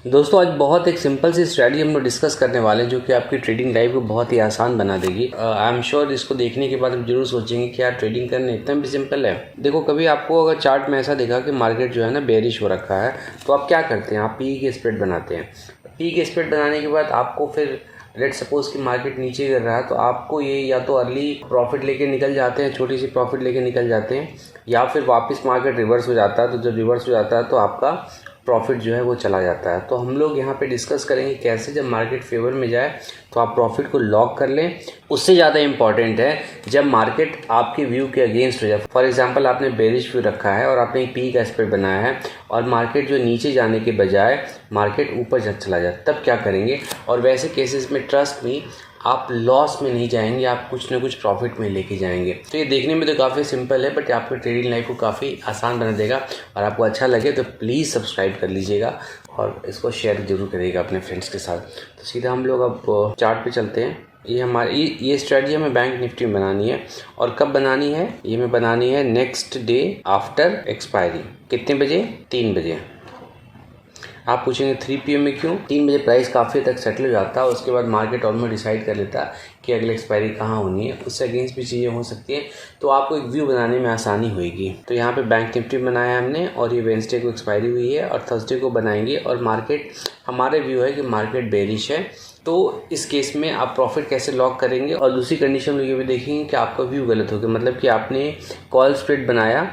दोस्तों आज बहुत एक सिंपल सी स्ट्रैटेजी हम लोग डिस्कस करने वाले हैं जो कि आपकी ट्रेडिंग लाइफ को बहुत ही आसान बना देगी। आई एम श्योर इसको देखने के बाद आप जरूर सोचेंगे कि यार ट्रेडिंग करना इतना भी सिंपल है। देखो कभी आपको अगर चार्ट में ऐसा देखा कि मार्केट जो है ना बेरिश हो रखा है तो आप क्या करते हैं, आप पी के स्प्रेड बनाते हैं। पी के स्प्रेड बनाने के बाद आपको फिर लेट सपोज कि मार्केट नीचे गिर रहा है तो आपको ये या तो अर्ली प्रॉफिट लेके निकल जाते हैं, छोटी सी प्रॉफिट लेके निकल जाते हैं, या फिर वापस मार्केट रिवर्स हो जाता है। तो जब रिवर्स हो जाता है तो आपका प्रॉफिट जो है वो चला जाता है। तो हम लोग यहाँ पे डिस्कस करेंगे कैसे जब मार्केट फेवर में जाए तो आप प्रॉफिट को लॉक कर लें। उससे ज़्यादा इम्पॉर्टेंट है जब मार्केट आपके व्यू के अगेंस्ट हो जाए। फॉर एग्जांपल आपने बेरिश व्यू रखा है और आपने एक पी का स्प्रेड बनाया है और मार्केट जो नीचे जाने के बजाय मार्केट ऊपर चला जाए, तब क्या करेंगे। और वैसे केसेस में ट्रस्ट मी आप लॉस में नहीं जाएंगे, आप कुछ ना कुछ प्रॉफिट में लेके जाएंगे। तो ये देखने में तो काफ़ी सिंपल है बट आपकी ट्रेडिंग लाइफ को काफ़ी आसान बना देगा। और आपको अच्छा लगे तो प्लीज़ सब्सक्राइब कर लीजिएगा और इसको शेयर जरूर करिएगा अपने फ्रेंड्स के साथ। तो सीधा हम लोग अब चार्ट पे चलते हैं। ये स्ट्रेटजी हमें बैंक निफ्टी में बनानी है। और कब बनानी है, ये हमें बनानी है नेक्स्ट डे आफ्टर एक्सपायरी। कितने बजे? 3 बजे। आप पूछेंगे 3 PM में क्यों? 3 बजे प्राइस काफ़ी तक सेटल हो जाता है, उसके बाद मार्केट ऑलमोस्ट डिसाइड कर लेता है कि अगले एक्सपायरी कहाँ होनी है। उससे अगेंस्ट भी चीज़ें हो सकती हैं, तो आपको एक व्यू बनाने में आसानी होगी। तो यहाँ पे बैंक निफ्टी बनाया हमने और ये वेडनेसडे को एक्सपायरी हुई है और थर्सडे को बनाएंगे। और मार्केट, हमारे व्यू है कि मार्केट बेरिश है, तो इस केस में आप प्रॉफिट कैसे लॉक करेंगे। और दूसरी कंडीशन में ये भी देखेंगे कि आपका व्यू गलत हो गया, मतलब कि आपने कॉल स्प्रेड बनाया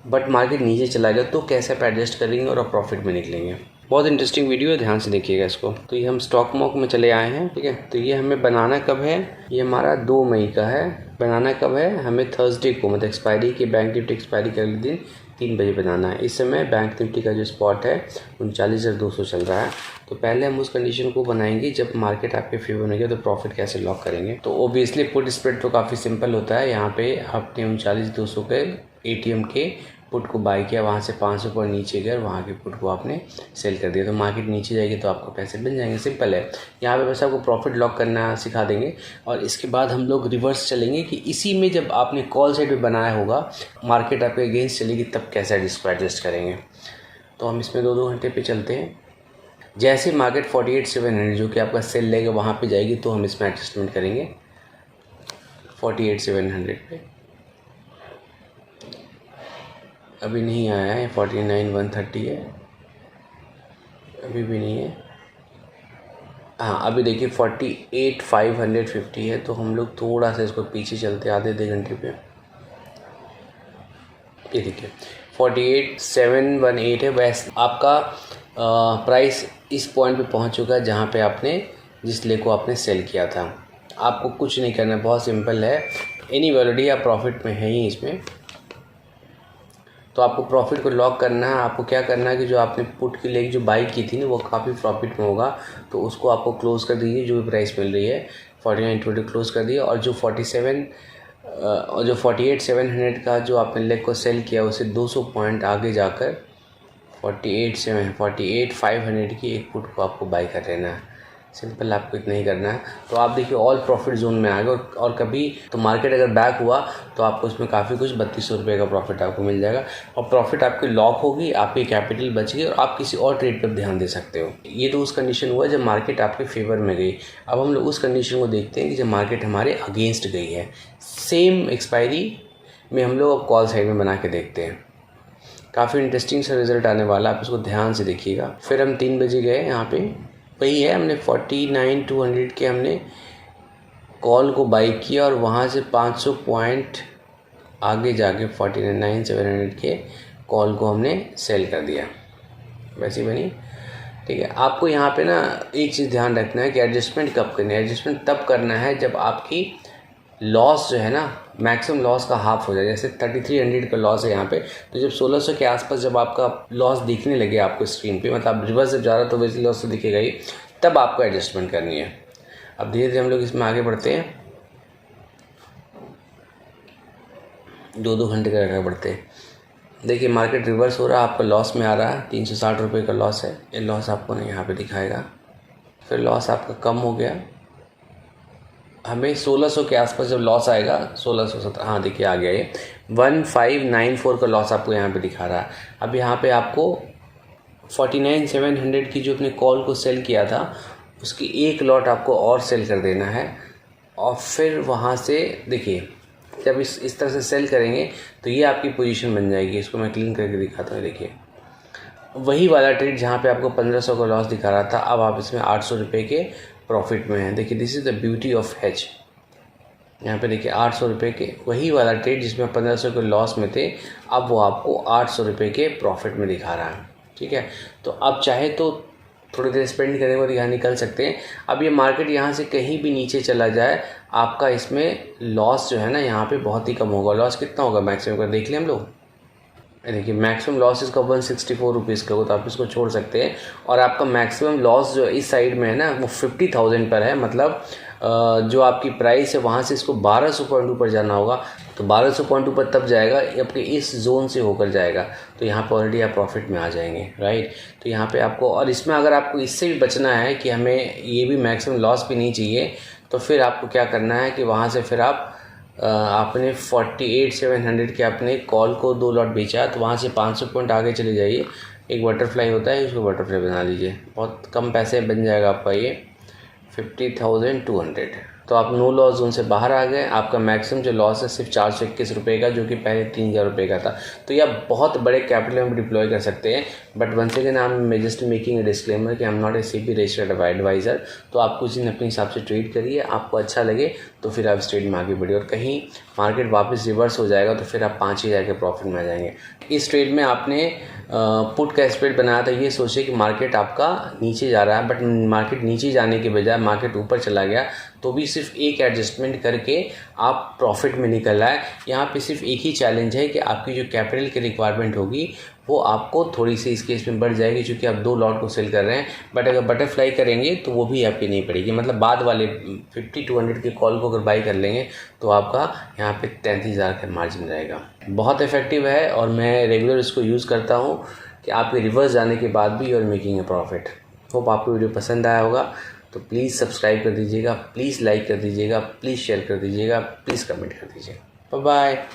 बट मार्केट नीचे चला गया, तो कैसे आप एडजस्ट करेंगे और आप प्रॉफिट में निकलेंगे। बहुत इंटरेस्टिंग वीडियो है, ध्यान से देखिएगा इसको। तो ये हम स्टॉक मॉक में चले आए हैं, ठीक है। तो ये हमें बनाना कब है, ये हमारा 2 मई का है। बनाना कब है, हमें थर्सडे को, मतलब एक्सपायरी के, बैंक निफ्टी एक्सपायरी के अगले दिन 3 बजे बनाना है। इस समय बैंक निफ्टी का जो स्पॉट है 39,200 चल रहा है। तो पहले हम उस कंडीशन को बनाएंगे जब मार्केट आपके फेवर में गया तो प्रॉफिट कैसे लॉक करेंगे। तो ओबियसली पुट स्प्रेड तो काफ़ी सिंपल होता है। यहाँ पे आपने 39,200 के ATM के पुट को बाई किया, वहाँ से 500 पर नीचे गए, वहाँ के पुट को आपने सेल कर दिया। तो मार्केट नीचे जाएगी तो आपको पैसे बन जाएंगे, सिंपल है। यहाँ पे बस आपको प्रॉफिट लॉक करना सिखा देंगे। और इसके बाद हम लोग रिवर्स चलेंगे कि इसी में जब आपने कॉल साइड पे बनाया होगा, मार्केट आपके अगेंस्ट चलेगी, तब कैसे एडजस्ट करेंगे। तो हम इसमें 2-2 घंटे पे चलते हैं। जैसे मार्केट 48,700 जो कि आपका सेल लेगा वहाँ पे जाएगी तो हम इसमें एडजस्टमेंट करेंगे 48,700 पे। अभी नहीं आया है, 49,130 है, अभी भी नहीं है। हाँ अभी देखिए 48,550 है। तो हम लोग थोड़ा सा इसको पीछे चलते आधे घंटे पे। ये देखिए 48,718 है। वैसे आपका प्राइस इस पॉइंट पे पहुंच चुका है जहां पे आपने जिस ले को आपने सेल किया था। आपको कुछ नहीं करना, बहुत सिंपल है। एनी ऑलरेडी आप प्रॉफिट में है ही इसमें, तो आपको प्रॉफिट को लॉक करना है। आपको क्या करना है कि जो आपने पुट की लेग जो बाई की थी ना वो काफ़ी प्रॉफिट में होगा, तो उसको आपको क्लोज़ कर दीजिए। जो भी प्राइस मिल रही है 49.20 क्लोज़ कर दिए। और जो 48,700 का जो आपने लेग को सेल किया उसे 200 पॉइंट आगे जाकर 48,500 की एक पुट को आपको बाई कर लेना है। सिंपल, आपको इतना ही करना है। तो आप देखिए ऑल प्रॉफिट जोन में आ गए। और कभी तो मार्केट अगर बैक हुआ तो आपको उसमें काफ़ी कुछ 3200 रुपये का प्रॉफिट आपको मिल जाएगा। और प्रॉफिट आपकी लॉक होगी, आपकी कैपिटल बच गई और आप किसी और ट्रेड पर ध्यान दे सकते हो। ये तो उस कंडीशन हुआ जब मार्केट आपके फेवर में गई। अब हम लोग उस कंडीशन को देखते हैं कि जब मार्केट हमारे अगेंस्ट गई है। सेम एक्सपायरी में हम लोग अब कॉल साइड में बना के देखते हैं। काफ़ी इंटरेस्टिंग सा रिजल्ट आने वाला, आप इसको ध्यान से देखिएगा। फिर हम 3 बजे गए, यहाँ पे वही है, हमने 49,200 के हमने कॉल को बाई किया और वहाँ से 500 पॉइंट आगे जाके 49,700 के कॉल को हमने सेल कर दिया। वैसे बनी, ठीक है। आपको यहाँ पे ना एक चीज़ ध्यान रखना है कि एडजस्टमेंट कब करनी है। एडजस्टमेंट तब करना है जब आपकी लॉस जो है ना मैक्सिमम लॉस का हाफ हो जाए। जैसे 3300 का लॉस है यहाँ पे, तो जब 1600 के आसपास जब आपका लॉस दिखने लगे आपको स्क्रीन पे, मतलब रिवर्स जब जा रहा तो वैसे लॉस तो दिखेगा ही, तब आपको एडजस्टमेंट करनी है। अब धीरे धीरे हम लोग इसमें आगे बढ़ते हैं, 2-2 घंटे का आगे बढ़ते हैं। देखिए मार्केट रिवर्स हो रहा है, आपका लॉस में आ रहा है, 360 रुपये का लॉस है। ये लॉस आपको नहीं यहाँ पे दिखाएगा। फिर लॉस आपका कम हो गया, हमें 1600 के आसपास जब लॉस आएगा, 1617, हाँ देखिए आ गया ये 1594 का लॉस आपको यहाँ पे दिखा रहा है। अब यहाँ पे आपको 49,700 की जो अपने कॉल को सेल किया था उसकी एक लॉट आपको और सेल कर देना है। और फिर वहाँ से देखिए जब इस तरह से सेल करेंगे तो ये आपकी पोजीशन बन जाएगी। इसको मैं क्लीन करके दिखाता हूँ। देखिए वही वाला ट्रेड जहाँ पे आपको 1500 का लॉस दिखा रहा था, अब आप इसमें 800 रुपये के प्रॉफिट में हैं। देखिए this is the beauty of hedge. यहाँ पे देखिए 800 रुपये के वही वाला ट्रेड जिसमें 1500 के लॉस में थे, अब वो आपको 800 रुपये के प्रॉफिट में दिखा रहा है। ठीक है, तो अब चाहे तो थोड़ी देर स्पेंड करेंगे और यहाँ निकल सकते हैं। अब ये मार्केट यहाँ से कहीं भी नीचे चला जाए, आपका इसमें लॉस जो है ना यहाँ पे बहुत ही कम होगा। लॉस कितना होगा मैक्सिमम का देख लें हम लोग। देखिए मैक्सिमम लॉस इसका 164 रुपीज़ का हो, तो आप इसको छोड़ सकते हैं। और आपका मैक्सिमम लॉस जो इस साइड में है ना वो 50,000 पर है। मतलब जो आपकी प्राइस है वहाँ से इसको 1200 पॉइंट ऊपर जाना होगा, तो 1200 पॉइंट ऊपर तब जाएगा आपके इस जोन से होकर जाएगा, तो यहाँ पर ऑलरेडी आप प्रॉफिट में आ जाएंगे। राइट, तो यहाँ पे आपको, और इसमें अगर आपको इससे भी बचना है कि हमें ये भी मैक्सिमम लॉस भी नहीं चाहिए, तो फिर आपको क्या करना है कि वहाँ से फिर आपने 48,700 के अपने कॉल को 2 लॉट बेचा, तो वहाँ से 500 पॉइंट आगे चले जाइए। एक बटरफ्लाई होता है, उसको बटरफ्लाई बना लीजिए। बहुत कम पैसे बन जाएगा आपका ये 50,200। तो आप नो लॉस जोन से बाहर आ गए। आपका मैक्सिमम जो लॉस है सिर्फ 421 रुपये का, जो कि पहले 3,000 रुपये का था। तो ये आप बहुत बड़े कैपिटल में डिप्लॉय कर सकते हैं। But once again I am just making a disclaimer कि I am not a CB registered adviser. तो आप कुछ दिन अपने हिसाब से ट्रेड करिए, आपको अच्छा लगे तो फिर आप इस ट्रेड में आगे बढ़िए। और कहीं मार्केट वापस रिवर्स हो जाएगा तो फिर आप 5,000 के प्रॉफिट में आ जाएंगे। इस ट्रेड में आपने पुट का स्प्रेड बनाया था, ये सोचिए कि मार्केट आपका नीचे जा रहा है, बट मार्केट नीचे जाने के बजाय मार्केट ऊपर चला गया, तो भी सिर्फ एक एडजस्टमेंट करके आप प्रॉफिट में निकल आए। यहाँ पे सिर्फ एक ही चैलेंज है कि आपकी जो कैपिटल की रिक्वायरमेंट होगी वो आपको थोड़ी सी इस केस में बढ़ जाएगी, क्योंकि आप 2 लॉट को सेल कर रहे हैं। बट अगर बटरफ्लाई करेंगे तो वो भी आपकी नहीं पड़ेगी। मतलब बाद वाले 50-200 के कॉल को अगर बाई कर लेंगे तो आपका यहाँ पे 33,000 का मार्जिन रहेगा। बहुत इफेक्टिव है और मैं रेगुलर इसको यूज़ करता हूँ कि आपके रिवर्स जाने के बाद भी you are making a profit. Hope आपको वीडियो पसंद आया होगा, तो प्लीज़ सब्सक्राइब कर दीजिएगा, प्लीज़ लाइक कर दीजिएगा, प्लीज़ शेयर कर दीजिएगा, प्लीज़ कमेंट कर दीजिएगा। Bye bye.